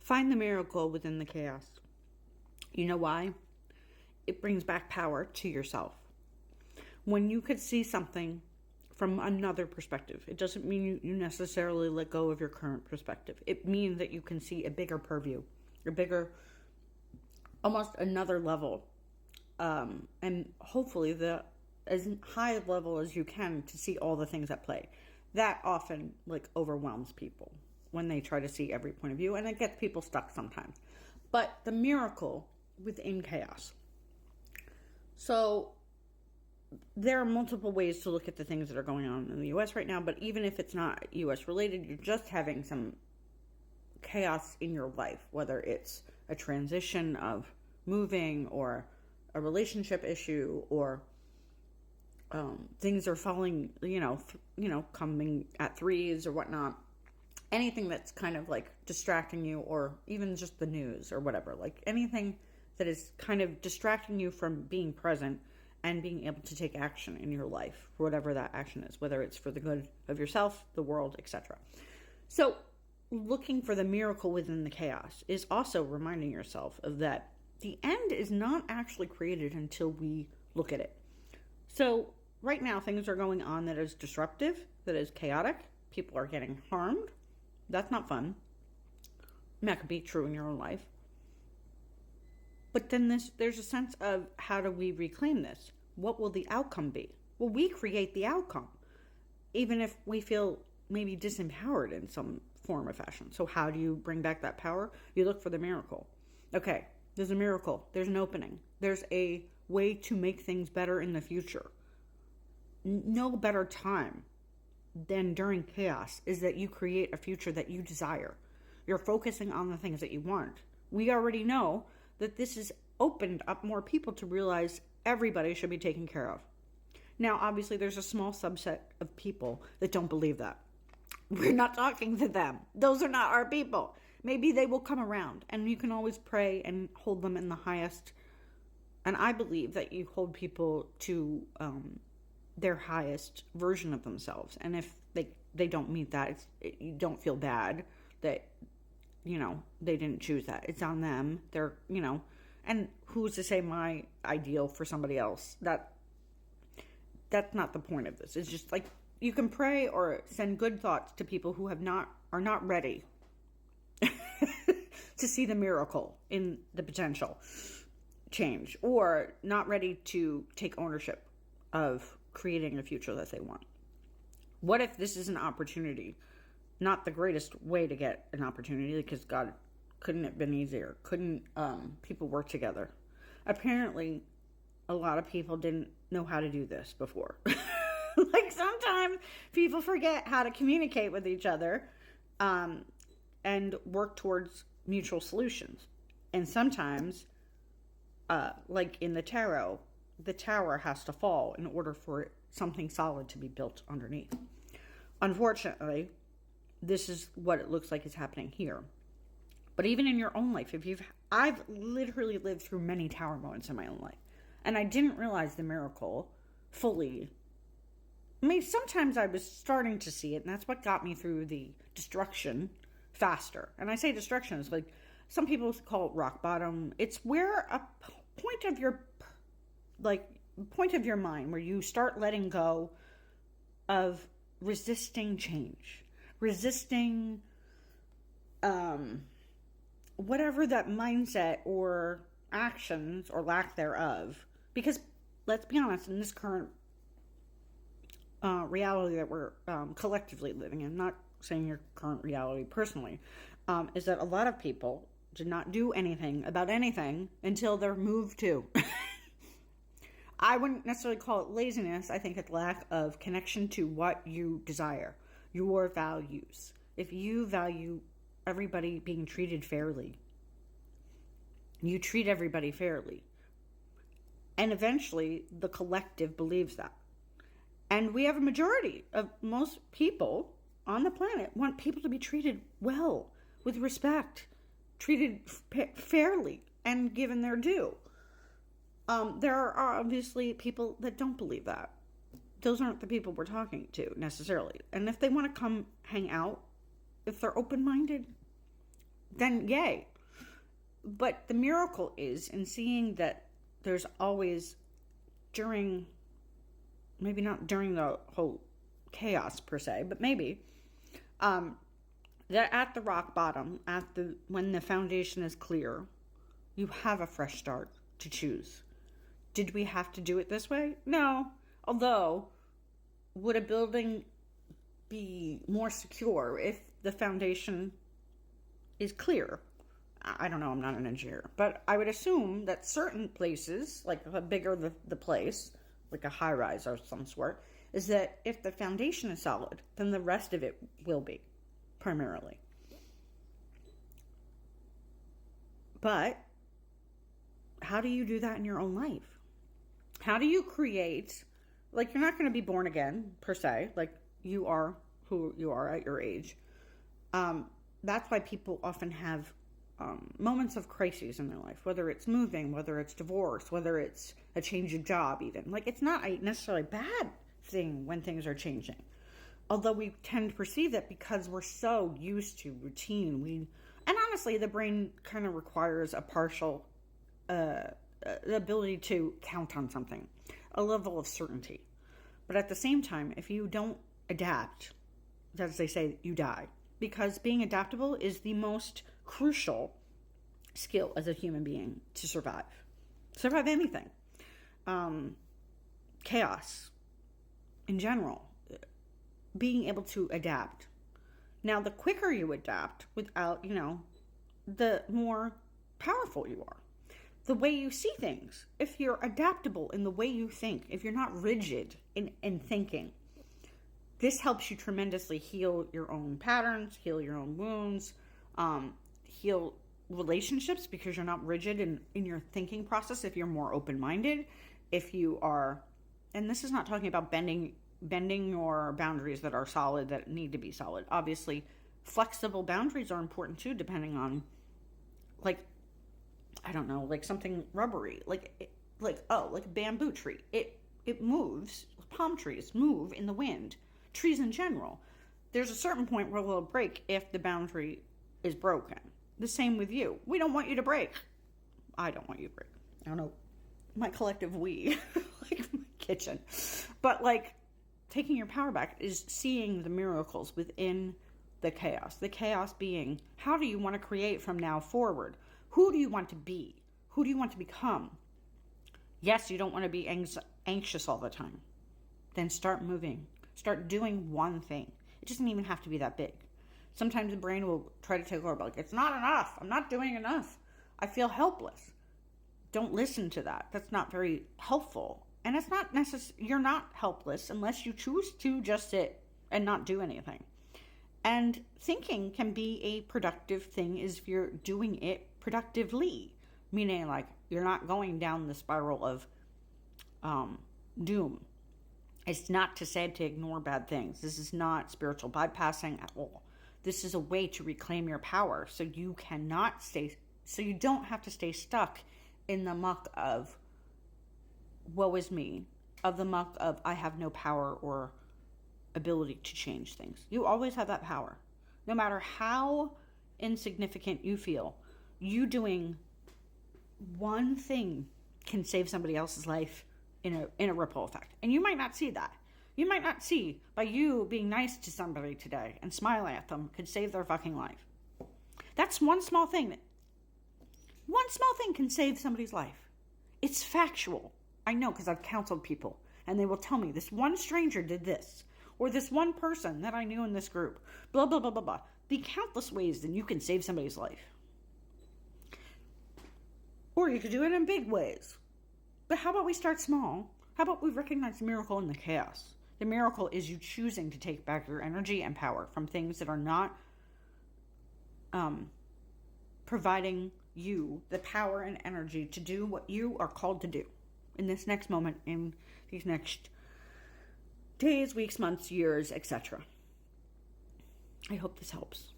Find the miracle within the chaos. You know why? It brings back power to yourself. When you could see something from another perspective, it doesn't mean you necessarily let go of your current perspective. It means that you can see a bigger purview, a bigger, almost another level, and hopefully as high a level as you can to see all the things at play. That often overwhelms people when they try to see every point of view, and it gets people stuck sometimes. But the miracle within chaos. So there are multiple ways to look at the things that are going on in the U.S. right now, but even if it's not U.S. related, you're just having some chaos in your life, whether it's a transition of moving or a relationship issue or things are falling, coming at threes or whatnot. Anything that's kind of distracting you, or even just the news or whatever, anything that is kind of distracting you from being present and being able to take action in your life, whatever that action is, whether it's for the good of yourself, the world, etc. So looking for the miracle within the chaos is also reminding yourself of that the end is not actually created until we look at it. So right now things are going on that is disruptive, that is chaotic. People are getting harmed. That's not fun. And that could be true in your own life. But then there's a sense of, how do we reclaim this? What will the outcome be? Well, we create the outcome, even if we feel maybe disempowered in some form or fashion. So how do you bring back that power? You look for the miracle. Okay, there's a miracle. There's an opening. There's a way to make things better in the future. No better time than during chaos is that you create a future that you desire. You're focusing on the things that you want. We already know that this has opened up more people to realize everybody should be taken care of. Now, obviously, there's a small subset of people that don't believe that. We're not talking to them. Those are not our people. Maybe they will come around, and you can always pray and hold them in the highest. And I believe that you hold people to their highest version of themselves. And if they don't meet that, you don't feel bad that they didn't choose that. It's on them. They're, and who's to say my ideal for somebody else? That's not the point of this. It's just you can pray or send good thoughts to people who are not ready to see the miracle in the potential change, or not ready to take ownership of creating a future that they want. What if this is an opportunity? Not the greatest way to get an opportunity, because God, couldn't it have been easier? Couldn't people work together? Apparently, a lot of people didn't know how to do this before. Sometimes people forget how to communicate with each other and work towards mutual solutions. And sometimes, in the tower has to fall in order for something solid to be built underneath. Unfortunately, this is what it looks like is happening here. But even in your own life, I've literally lived through many tower moments in my own life, and I didn't realize the miracle fully. I mean, sometimes I was starting to see it, and that's what got me through the destruction faster. And I say destruction is some people call it rock bottom. It's where a point of your mind where you start letting go of resisting change, resisting whatever that mindset or actions or lack thereof. Because let's be honest, in this current reality that we're collectively living in, not saying your current reality personally, is that a lot of people did not do anything about anything until they're moved to. I wouldn't necessarily call it laziness. I think it's lack of connection to what you desire, your values. If you value everybody being treated fairly, you treat everybody fairly. And eventually, the collective believes that. And we have a majority of most people on the planet want people to be treated well, with respect, treated fairly, and given their due. There are obviously people that don't believe that. Those aren't the people we're talking to necessarily. And if they want to come hang out, if they're open-minded, then yay. But the miracle is in seeing that there's always maybe not during the whole chaos per se, but maybe, that at the rock bottom, when the foundation is clear, you have a fresh start to choose. Did we have to do it this way? No. Although, would a building be more secure if the foundation is clear? I don't know, I'm not an engineer. But I would assume that certain places, like the bigger the place, like a high rise of some sort, is that if the foundation is solid, then the rest of it will be, primarily. But how do you do that in your own life? How do you create, like, you're not going to be born again, per se, like you are who you are at your age. That's why people often have moments of crises in their life, whether it's moving, whether it's divorce, whether it's a change of job even. Like, it's not a necessarily bad thing when things are changing. Although we tend to perceive that because we're so used to routine. And honestly, the brain kind of requires a partial, the ability to count on something, a level of certainty. But at the same time, if you don't adapt, as they say, you die. Because being adaptable is the most crucial skill as a human being to survive. Survive anything. Chaos in general. Being able to adapt. Now, the quicker you adapt without, the more powerful you are. The way you see things. If you're adaptable in the way you think, if you're not rigid in thinking, this helps you tremendously heal your own patterns, heal your own wounds, heal relationships because you're not rigid in your thinking process. If you're more open-minded, if you are, and this is not talking about bending your boundaries that are solid, that need to be solid. Obviously, flexible boundaries are important too, depending on, like, I don't know, like something rubbery, like a bamboo tree. It moves. Palm trees move in the wind. Trees in general. There's a certain point where they'll break if the boundary is broken. The same with you. We don't want you to break. I don't want you to break. I don't know. My collective we, like my kitchen. But like, taking your power back is seeing the miracles within the chaos. The chaos being, how do you want to create from now forward? Who do you want to be? Who do you want to become? Yes, you don't want to be anxious all the time. Then start moving. Start doing one thing. It doesn't even have to be that big. Sometimes the brain will try to take over, like, it's not enough. I'm not doing enough. I feel helpless. Don't listen to that. That's not very helpful. And it's not necessary. You're not helpless unless you choose to just sit and not do anything. And thinking can be a productive thing if you're doing it productively. Meaning, like, you're not going down the spiral of doom. It's not to say to ignore bad things. This is not spiritual bypassing at all. This is a way to reclaim your power so you don't have to stay stuck in the muck of woe is me, of the muck of I have no power or ability to change things. You always have that power. No matter how insignificant you feel, you doing one thing can save somebody else's life in a ripple effect. And you might not see that. You might not see by you being nice to somebody today and smiling at them could save their fucking life. That's one small thing. One small thing can save somebody's life. It's factual. I know because I've counseled people and they will tell me this one stranger did this or this one person that I knew in this group. Blah, blah, blah, blah, blah. The countless ways that you can save somebody's life. Or you could do it in big ways. But how about we start small? How about we recognize the miracle in the chaos? The miracle is you choosing to take back your energy and power from things that are not providing you the power and energy to do what you are called to do in this next moment, in these next days, weeks, months, years, etc. I hope this helps.